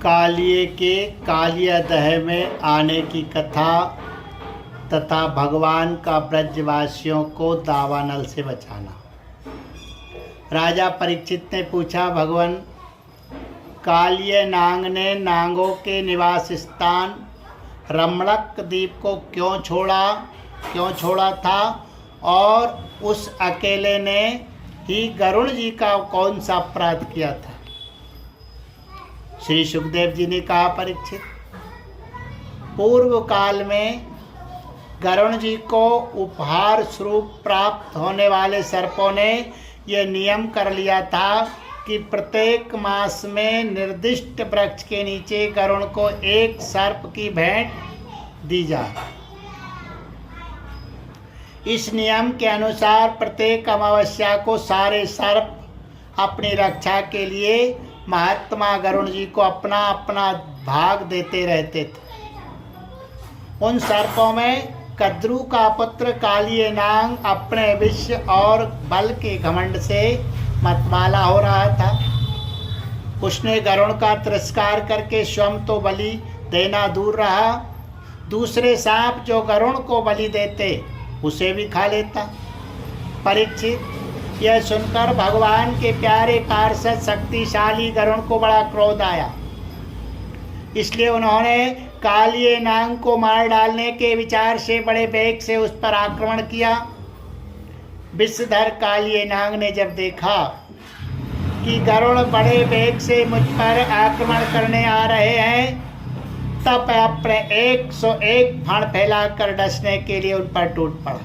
कालिए के कालिया दह में आने की कथा तथा भगवान का ब्रजवासियों को दावानल से बचाना। राजा परीक्षित ने पूछा, भगवान, कालिय नांग ने नांगों के निवास स्थान रमणक द्वीप को क्यों छोड़ा था और उस अकेले ने ही गरुड़ जी का कौन सा अपराध किया था? श्री सुखदेव जी ने कहा, परीक्षित, पूर्व काल में गरुड़ जी को उपहार स्वरूप प्राप्त होने वाले सर्पों ने यह नियम कर लिया था कि प्रत्येक मास में निर्दिष्ट वृक्ष के नीचे गरुड़ को एक सर्प की भेंट दी जाए। इस नियम के अनुसार प्रत्येक अमावस्या को सारे सर्प अपनी रक्षा के लिए महात्मा गरुड़ जी को अपना अपना भाग देते रहते थे। उन सर्पों में कद्रू का पुत्र कालिय नांग अपने विश्व और बल के घमंड से मतवाला हो रहा था। उसने गरुड़ का तिरस्कार करके स्वयं तो बलि देना दूर रहा, दूसरे सांप जो गरुड़ को बलि देते उसे भी खा लेता। परीक्षित, यह सुनकर भगवान के प्यारे पार्षद शक्तिशाली गरुड़ को बड़ा क्रोध आया। इसलिए उन्होंने कालिय नांग को मार डालने के विचार से बड़े वेग से उस पर आक्रमण किया। विषधर कालिय नांग ने जब देखा कि गरुड़ बड़े वेग से मुझ पर आक्रमण करने आ रहे हैं, तब अपने 101 फण फैलाकर डसने के लिए उन पर टूट पड़ा।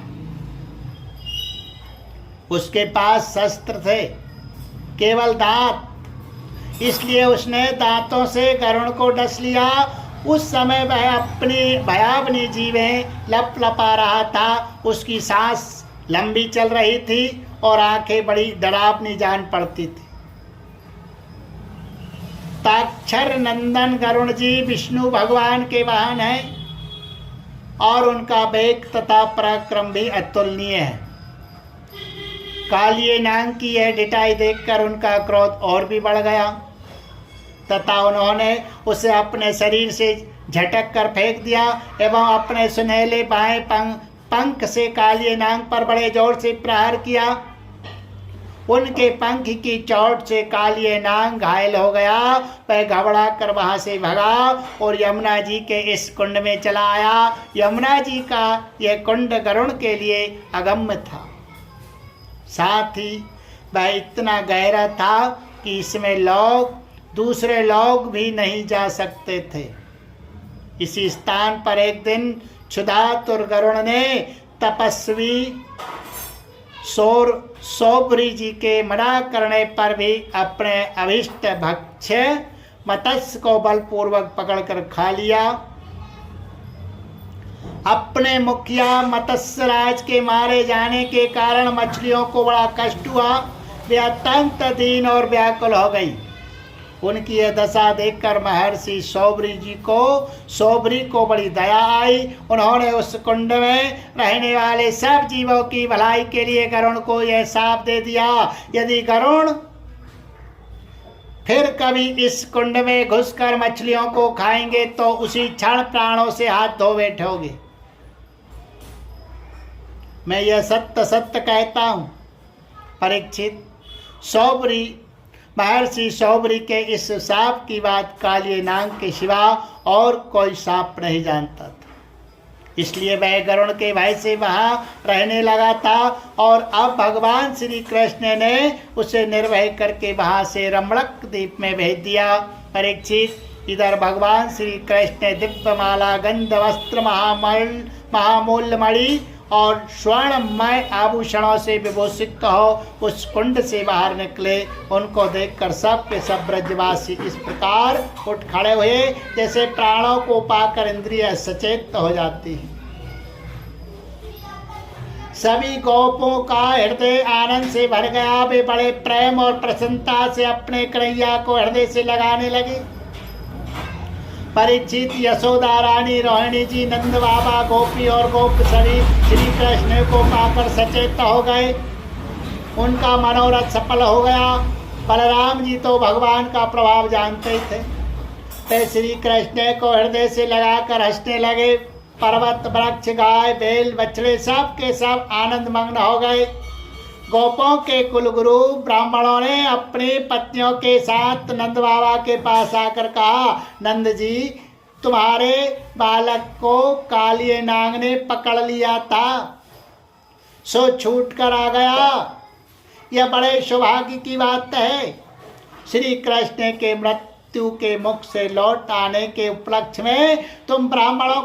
उसके पास शस्त्र थे, केवल दांत, इसलिए उसने दांतों से गरुड़ को डस लिया। उस समय वह अपनी भयावनी जीवें लपलपा रहा था। उसकी सांस लंबी चल रही थी और आंखें बड़ी डरावनी जान पड़ती थी। ताक्षर नंदन गरुड़ जी विष्णु भगवान के वाहन हैं और उनका वेग तथा पराक्रम भी अतुलनीय है। कालिय नांग की यह डिटाई देखकर उनका क्रोध और भी बढ़ गया तथा उन्होंने उसे अपने शरीर से झटक कर फेंक दिया एवं अपने सुनहले बाएं पंख से कालिय नांग पर बड़े जोर से प्रहार किया। उनके पंख की चोट से कालिय नांग घायल हो गया। वह घबरा कर वहां से भगा और यमुना जी के इस कुंड में चला आया। यमुना जी का यह कुंड गरुड़ के लिए अगम्य था, साथ ही वह इतना गहरा था कि इसमें दूसरे लोग भी नहीं जा सकते थे। इसी स्थान पर एक दिन क्षुधातुर गरुड़ ने तपस्वी सौबरी जी के मना करने पर भी अपने अभिष्ट भक्ष्य मत्स्य को बलपूर्वक पकड़कर खा लिया। अपने मुखिया मत्स्यराज के मारे जाने के कारण मछलियों को बड़ा कष्ट हुआ। वे अत्यंत दीन और व्याकुल हो गई। उनकी यह दशा देखकर महर्षि सौबरी को बड़ी दया आई। उन्होंने उस कुंड में रहने वाले सब जीवों की भलाई के लिए गरुड़ को यह शाप दे दिया, यदि गरुड़ फिर कभी इस कुंड में घुसकर मछलियों को खाएंगे तो उसी क्षण प्राणों से हाथ धो बैठोगे। मैं यह सत्य कहता हूं परीक्षित। महर्षि सौबरी के इस सांप की बात कालिय नांग के सिवा और कोई सांप नहीं जानता था। इसलिए वह गरुड़ के भय से वहां रहने लगा था और अब भगवान श्री कृष्ण ने उसे निर्भय करके वहां से रमणक द्वीप में भेज दिया। परीक्षित, इधर भगवान श्री कृष्ण ने दिव्यमाला, गंध, वस्त्र, महामूल्य मणि और स्वर्णमय आभूषणों से विभूषित हो उस कुंड से बाहर निकले। उनको देखकर सब के सब ब्रजवासी इस प्रकार उठ खड़े हुए जैसे प्राणों को पाकर इंद्रिय सचेत हो जाती है। सभी गोपों का हृदय आनंद से भर गया। वे बड़े प्रेम और प्रसन्नता से अपने कन्हैया को हृदय से लगाने लगे। परीक्षित, यशोदा रानी, रोहिणी जी, नंद बाबा, गोपी और गोप सभी श्री कृष्ण को पाकर सचेत हो गए। उनका मनोरथ सफल हो गया। बलराम जी तो भगवान का प्रभाव जानते थे। वे श्री कृष्ण को हृदय से लगाकर हंसने लगे। पर्वत, वृक्ष, गाय, बैल, बछड़े सब के सब आनंद मग्न हो गए। गोपों के कुलगुरु ब्राह्मणों ने अपनी पत्नियों के साथ नंद बाबा के पास आकर कहा, नंद जी, तुम्हारे बालक को कालिए नाग ने पकड़ लिया था, सो छूट कर आ गया। यह बड़े सौभाग्य की बात है। श्री कृष्ण के मृत्यु के मुख से लौट आने के उपलक्ष्य में तुम ब्राह्मणों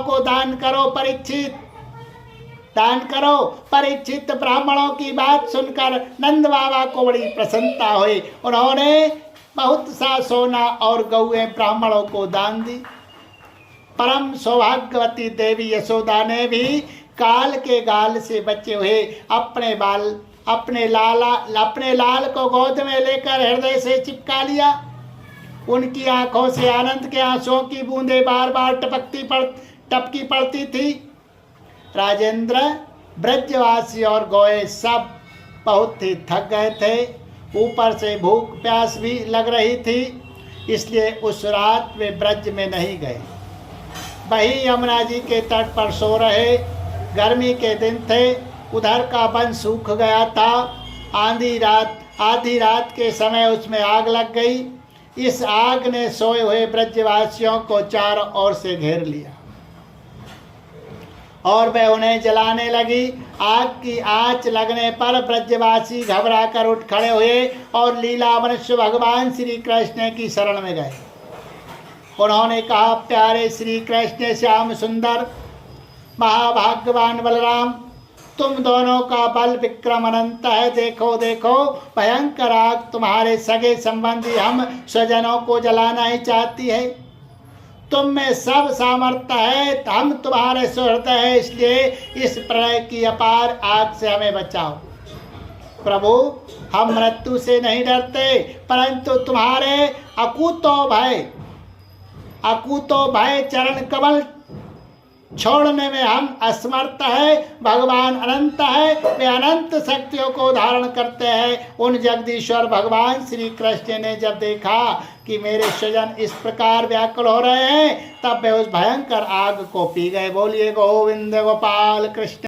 को दान करो। परीक्षित ब्राह्मणों की बात सुनकर नंद बाबा को बड़ी प्रसन्नता हुई। उन्होंने बहुत सा सोना और गौएं ब्राह्मणों को दान दी। परम सौभाग्यवती देवी यशोदा ने भी काल के गाल से बचे हुए अपने लाल को गोद में लेकर हृदय से चिपका लिया। उनकी आंखों से आनंद के आंसुओं की बूंदें बार बार टपकी पड़ती थी। राजेंद्र, ब्रजवासी और गौए सब बहुत ही थक गए थे। ऊपर से भूख प्यास भी लग रही थी, इसलिए उस रात वे ब्रज में नहीं गए, वहीं यमुना जी के तट पर सो रहे। गर्मी के दिन थे, उधर का वन सूख गया था। आधी रात के समय उसमें आग लग गई। इस आग ने सोए हुए ब्रजवासियों को चारों ओर से घेर लिया और वह उन्हें जलाने लगी। आग की आंच लगने पर ब्रजवासी घबरा कर उठ खड़े हुए और लीला मनुष्य भगवान श्री कृष्ण की शरण में गए। उन्होंने कहा, प्यारे श्री कृष्ण, श्याम सुंदर, महाभाग्यवान बलराम, तुम दोनों का बल विक्रम अनंत है। देखो देखो, भयंकर आग तुम्हारे सगे संबंधी हम स्वजनों को जलाना ही चाहती है। तुम में सब सामर्थ्य है, हम तुम्हारे सुहृद है, इसलिए इस प्रलय की अपार आग से हमें बचाओ। प्रभु, हम मृत्यु से नहीं डरते, परंतु तुम्हारे अकूतो भय चरण कमल छोड़ने में हम असमर्थ है। भगवान अनंत है, वे अनंत शक्तियों को धारण करते हैं। उन जगदीश्वर भगवान श्री कृष्ण ने जब देखा कि मेरे स्वजन इस प्रकार व्याकुल हो रहे हैं, तब वे उस भयंकर आग को पी गए। बोलिए गोविंद गोपाल कृष्ण।